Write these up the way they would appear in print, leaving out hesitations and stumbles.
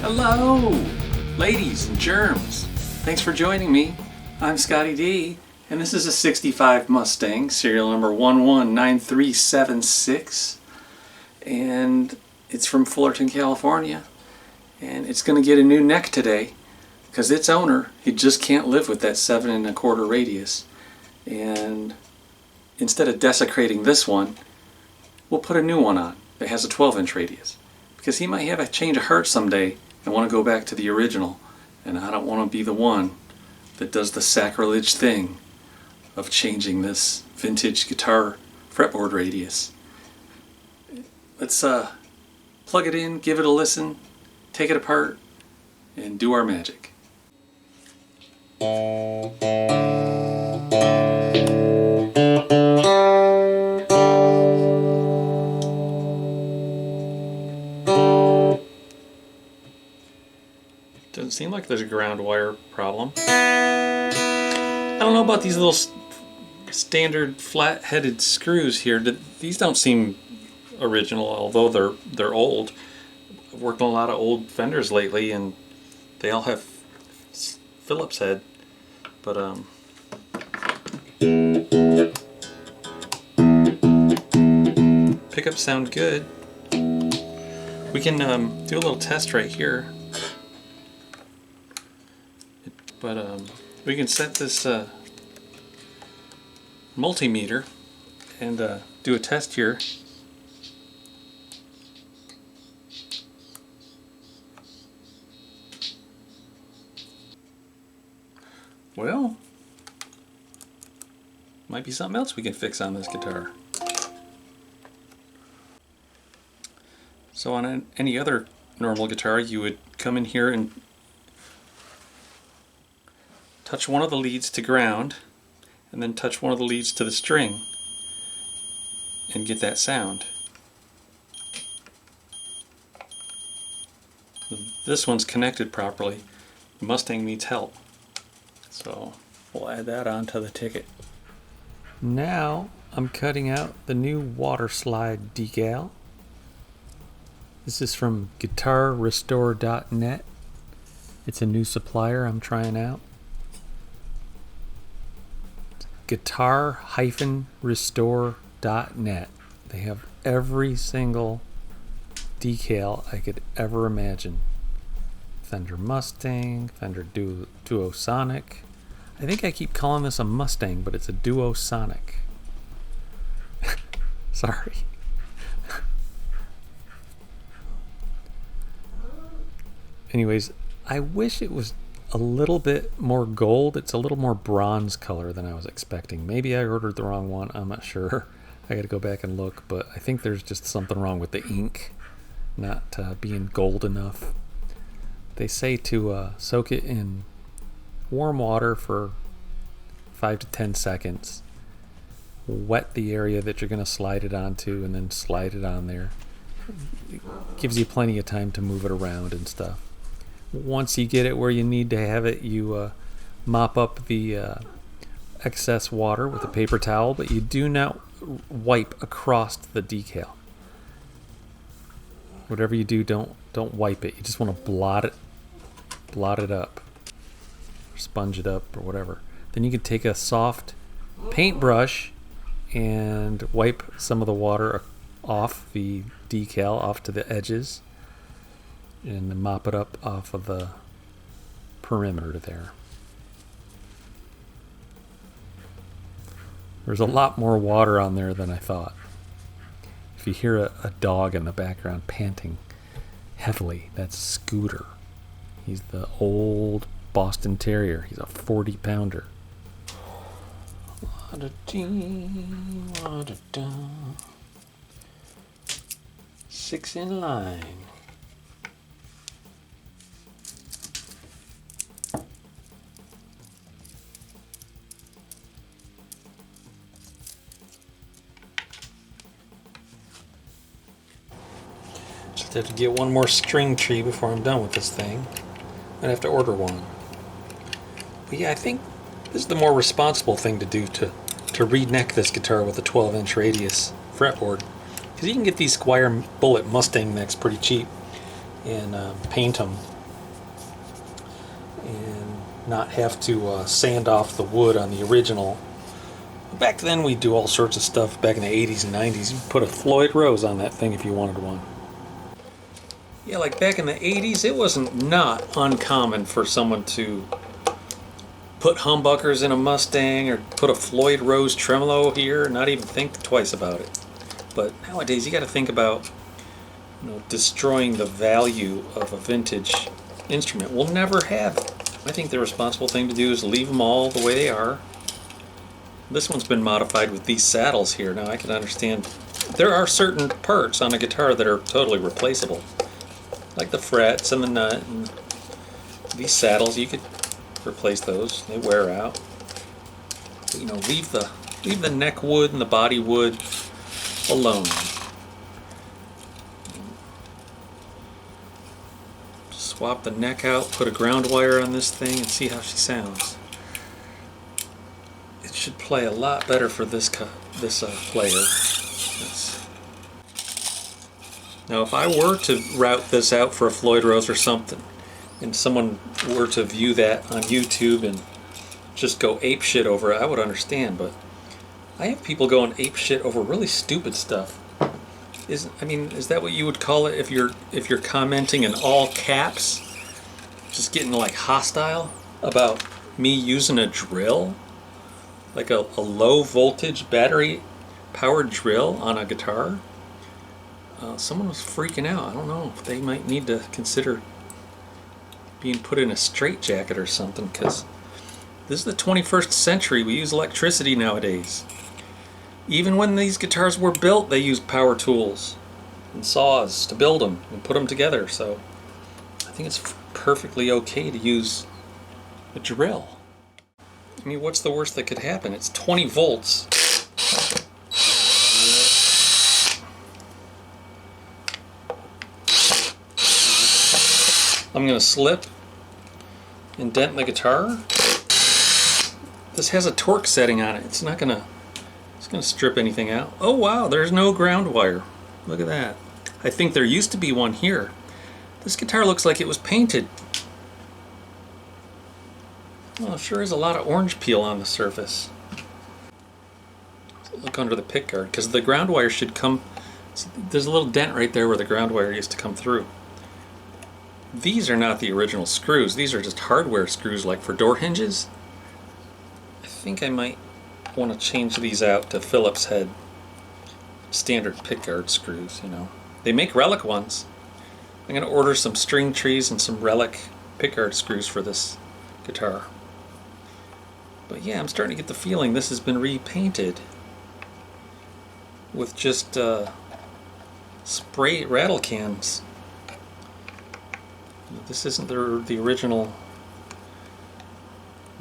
Hello, ladies and germs. Thanks for joining me. I'm Scotty D, and this is a 65 Mustang, serial number 119376, and it's from Fullerton, California, and it's going to get a new neck today because its owner, he just can't live with that 7 1/4 radius, and instead of desecrating this one, we'll put a new one on that has a 12-inch radius because he might have a change of heart someday and want to go back to the original, and I don't want to be the one that does the sacrilege thing of changing this vintage guitar fretboard radius. Let's plug it in, give it a listen, take it apart, and do our magic. Doesn't seem like there's a ground wire problem. I don't know about these little standard flat-headed screws here. These don't seem original, although they're old. I've worked on a lot of old Fenders lately, and they all have Phillips head. But pickups sound good. We can do a little test right here. But we can set this multimeter and do a test here. Well, might be something else we can fix on this guitar. So on any other normal guitar, you would come in here and touch one of the leads to ground, and then touch one of the leads to the string, and get that sound. This one's connected properly. The Mustang needs help. So we'll add that onto the ticket. Now I'm cutting out the new water slide decal. This is from guitarrestore.net. It's a new supplier I'm trying out. guitar-restore.net. They have every single decal I could ever imagine. Fender Mustang, Fender Duo Sonic. I think I keep calling this a Mustang, but it's a Duo Sonic. Sorry. Anyways, I wish it was a little bit more gold. It's a little more bronze color than I was expecting. Maybe I ordered the wrong one. I'm not sure. I gotta go back and look, but I think there's just something wrong with the ink not being gold enough. They say to soak it in warm water for 5 to 10 seconds. Wet the area that you're gonna slide it onto, and then slide it on there. It gives you plenty of time to move it around and stuff. Once you get it where you need to have it, you mop up the excess water with a paper towel, but you do not wipe across the decal. Whatever you do, don't wipe it. You just want to blot it up, or sponge it up, or whatever. Then you can take a soft paintbrush and wipe some of the water off the decal, off to the edges, and then mop it up off of the perimeter there. There's a lot more water on there than I thought. If you hear a dog in the background panting heavily, that's Scooter. He's the old Boston Terrier. He's a 40-pounder. 6 in line. Just have to get one more string tree before I'm done with this thing. I'm gonna have to order one. But yeah, I think this is the more responsible thing to do, to re-neck this guitar with a 12-inch radius fretboard. Because you can get these Squier Bullet Mustang necks pretty cheap and paint them not have to sand off the wood on the original. Back then we'd do all sorts of stuff back in the 80s and 90s. You'd put a Floyd Rose on that thing if you wanted one. Yeah, like back in the 80s, it wasn't not uncommon for someone to put humbuckers in a Mustang or put a Floyd Rose tremolo here, not even think twice about it. But nowadays you got to think about, destroying the value of a vintage instrument. We'll never have it. I think the responsible thing to do is leave them all the way they are. This one's been modified with these saddles here. Now I can understand there are certain parts on a guitar that are totally replaceable, like the frets and the nut and these saddles. You could replace those; they wear out. But, leave the neck wood and the body wood alone. Swap the neck out, put a ground wire on this thing, and see how she sounds. It should play a lot better for this player. Now, if I were to route this out for a Floyd Rose or something, and someone were to view that on YouTube and just go ape shit over it, I would understand. But I have people going ape shit over really stupid stuff. Is that what you would call it if you're commenting in all caps, just getting like hostile about me using a drill, like a low voltage battery powered drill on a guitar? Someone was freaking out. I don't know if they might need to consider being put in a straitjacket or something, because this is the 21st century. We use electricity nowadays. Even when these guitars were built, they used power tools and saws to build them and put them together. So I think it's perfectly okay to use a drill. I mean, what's the worst that could happen? It's 20 volts. I'm going to slip and dent the guitar. This has a torque setting on it. It's going to strip anything out. Oh wow, there's no ground wire. Look at that. I think there used to be one here. This guitar looks like it was painted. Well, sure is a lot of orange peel on the surface. Look under the pickguard, because the ground wire should come. See, there's a little dent right there where the ground wire used to come through. These are not the original screws. These are just hardware screws, like for door hinges. I think I might want to change these out to Phillips head standard pickguard screws. They make relic ones. I'm going to order some string trees and some relic pickguard screws for this guitar. But yeah, I'm starting to get the feeling this has been repainted with just spray rattle cans. This isn't the original.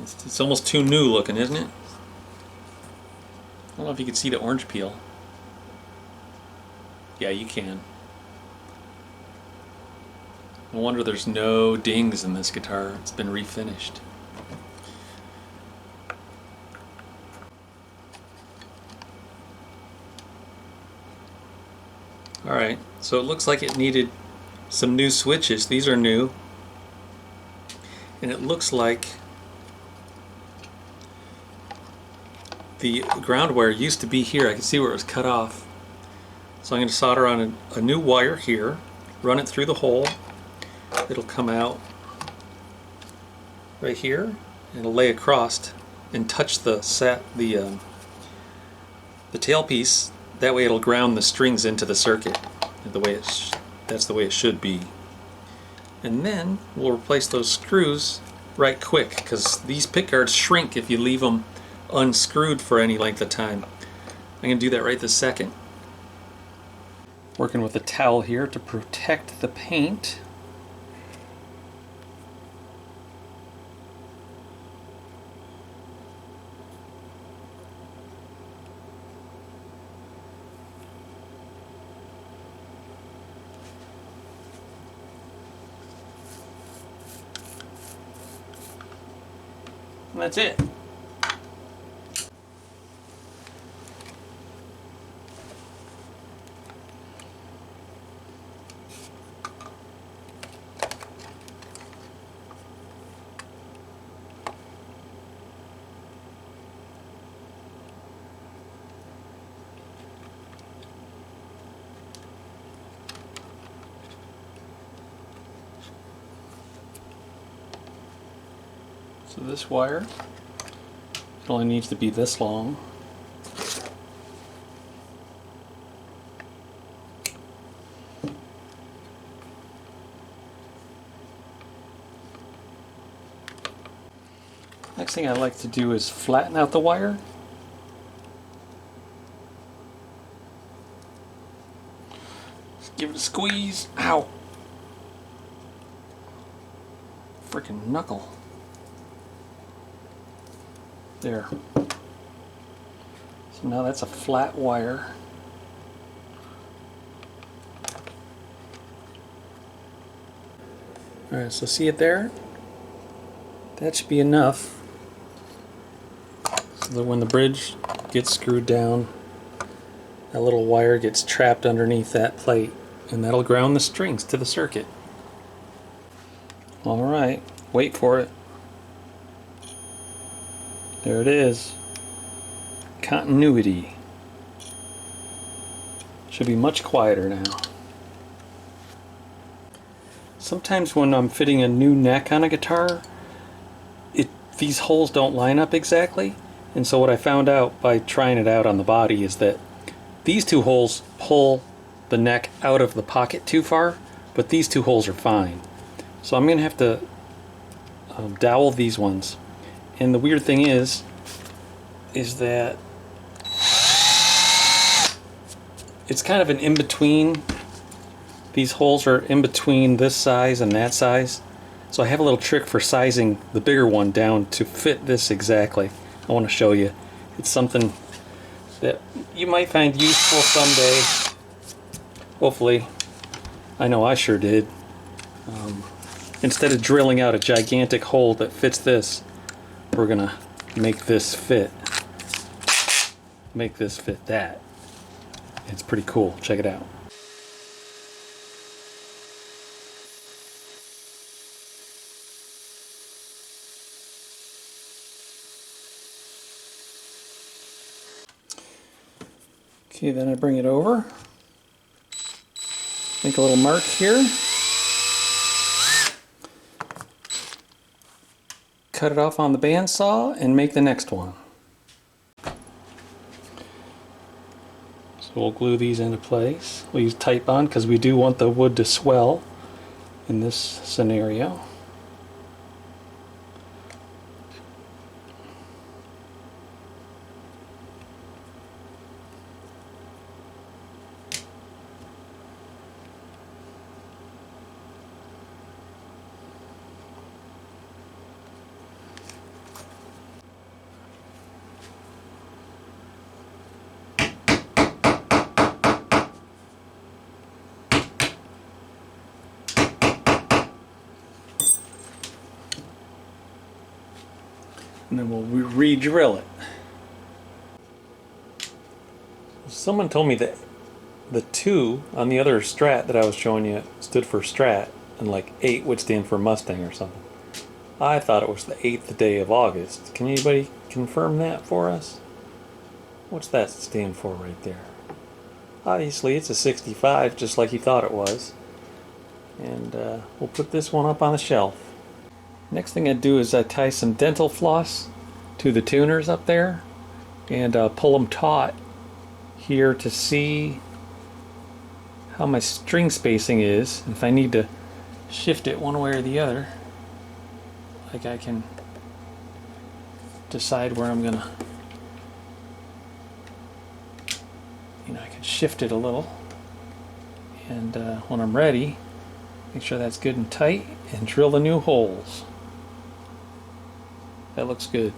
It's almost too new looking, isn't it? I don't know if you can see the orange peel. Yeah, you can. No wonder there's no dings in this guitar. It's been refinished. Alright, so it looks like it needed some new switches. These are new. And it looks like the ground wire used to be here. I can see where it was cut off. So I'm going to solder on a new wire here, run it through the hole. It'll come out right here, and it'll lay across and touch the tailpiece. That way it'll ground the strings into the circuit. That's the way it should be. And then we'll replace those screws right quick, because these pickguards shrink if you leave them unscrewed for any length of time. I'm going to do that right this second. Working with a towel here to protect the paint. And that's it. So this wire, it only needs to be this long. Next thing I like to do is flatten out the wire. Just give it a squeeze. Ow! Freaking knuckle. There. So now that's a flat wire. Alright, so see it there? That should be enough so that when the bridge gets screwed down, that little wire gets trapped underneath that plate, and that'll ground the strings to the circuit. Alright, wait for it. There it is. Continuity. Should be much quieter now. Sometimes when I'm fitting a new neck on a guitar, these holes don't line up exactly, and so what I found out by trying it out on the body is that these two holes pull the neck out of the pocket too far, but these two holes are fine. So I'm going to have to dowel these ones. And the weird thing is that it's kind of an in-between. These holes are in between this size and that size. So I have a little trick for sizing the bigger one down to fit this exactly. I want to show you. It's something that you might find useful someday. Hopefully. I know I sure did. Instead of drilling out a gigantic hole that fits this, we're gonna make this fit. Make this fit that. It's pretty cool. Check it out. Okay, then I bring it over, make a little mark here, cut it off on the bandsaw, and make the next one. So we'll glue these into place. We'll use Titebond because we do want the wood to swell in this scenario. And then we'll re-drill it. Someone told me that the 2 on the other Strat that I was showing you stood for Strat, and like 8 would stand for Mustang or something. I thought it was the 8th day of August. Can anybody confirm that for us? What's that stand for right there? Obviously it's a 65, just like you thought it was. And we'll put this one up on the shelf. Next thing I do is I tie some dental floss to the tuners up there and pull them taut here to see how my string spacing is. If I need to shift it one way or the other, like I can decide where I'm gonna, I can shift it a little, and when I'm ready, make sure that's good and tight and drill the new holes. That looks good.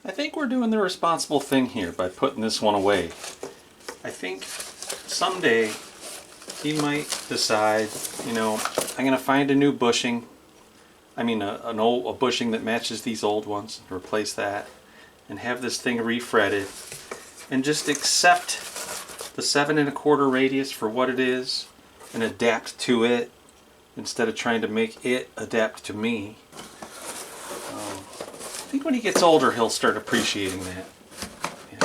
I think we're doing the responsible thing here by putting this one away. I think someday he might decide, I'm going to find a new bushing. I mean a bushing that matches these old ones, replace that, and have this thing refretted, and just accept the 7 1/4 radius for what it is and adapt to it instead of trying to make it adapt to me. I think when he gets older he'll start appreciating that. And,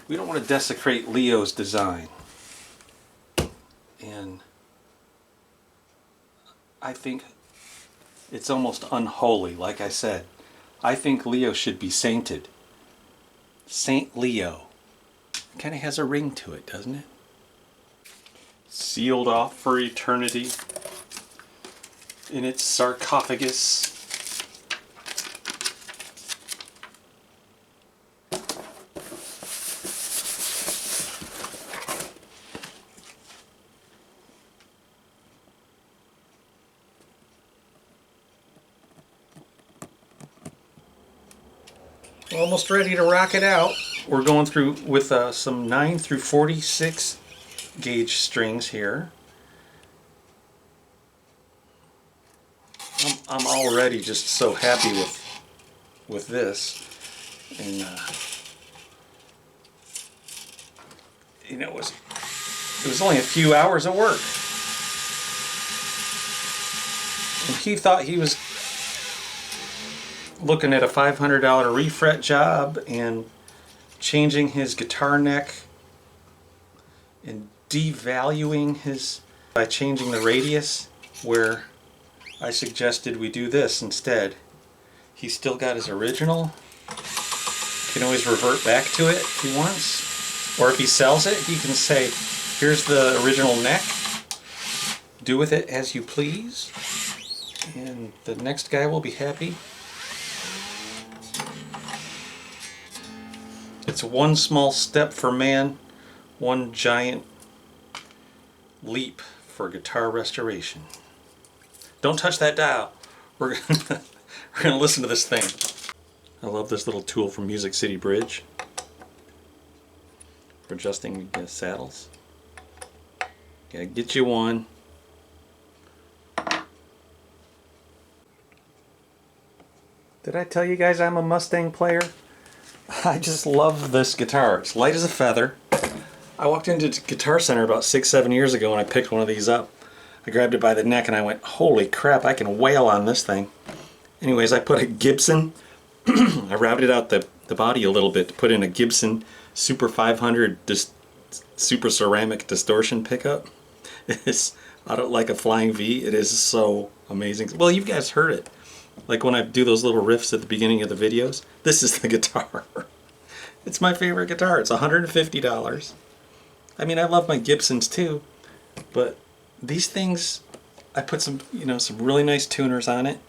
we don't want to desecrate Leo's design. And I think it's almost unholy, like I said. I think Leo should be sainted. Saint Leo. Kind of has a ring to it, doesn't it? Sealed off for eternity in its sarcophagus. Almost ready to rock it out. We're going through with some 9 through 46 gauge strings here. I'm already just so happy with this, and you know, it was only a few hours of work, and he thought he was looking at a $500 refret job and changing his guitar neck and devaluing his by changing the radius, where I suggested we do this instead. He's still got his original. He can always revert back to it if he wants, or if he sells it he can say, here's the original neck, do with it as you please, and the next guy will be happy. It's one small step for man, one giant leap for guitar restoration. Don't touch that dial. We're gonna listen to this thing. I love this little tool from Music City Bridge for adjusting saddles. Gotta get you one. Did I tell you guys I'm a Mustang player? I just love this guitar. It's light as a feather. I walked into Guitar Center about 6-7 years ago and I picked one of these up. I grabbed it by the neck and I went, holy crap, I can wail on this thing. Anyways, I put a Gibson, I routed out the body a little bit to put in a Gibson Super 500 Super Ceramic Distortion pickup. It's like a flying V. It is so amazing. Well, you guys heard it. Like when I do those little riffs at the beginning of the videos, this is the guitar. It's my favorite guitar. It's $150. I mean, I love my Gibsons too, but these things, I put some, some really nice tuners on it.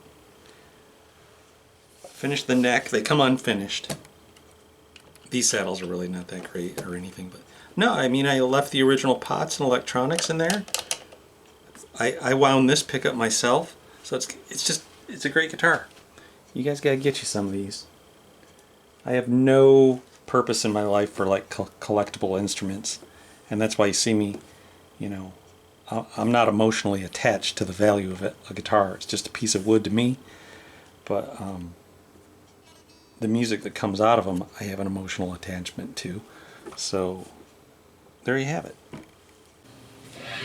Finished the neck. They come unfinished. These saddles are really not that great or anything, but no, I mean, I left the original pots and electronics in there. I wound this pickup myself, so it's a great guitar. You guys gotta get you some of these. I have no purpose in my life for like collectible instruments, and that's why you see me, I'm not emotionally attached to the value of a guitar. It's just a piece of wood to me, but the music that comes out of them I have an emotional attachment to. So there you have it.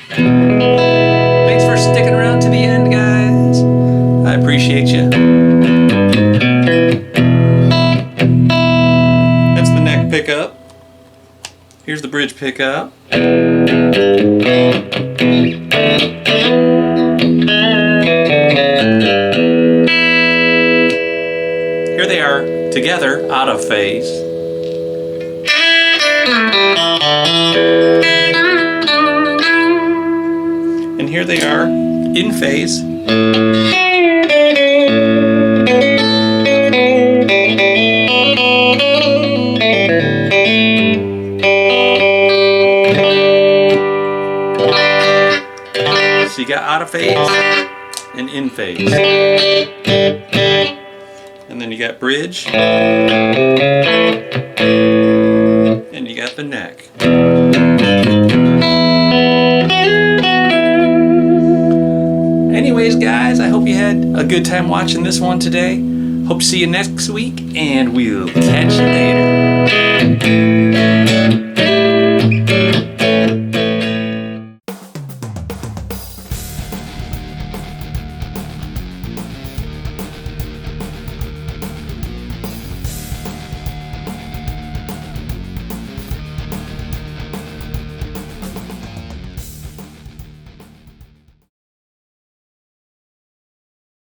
Thanks for sticking around to the end, guys. I appreciate you. That's the neck pickup. Here's the bridge pickup. Here they are together, out of phase. And here they are in phase. So you got out of phase and in phase. And then you got bridge. And you got the neck. Anyways, guys, I hope you had a good time watching this one today. Hope to see you next week, and we'll catch you later.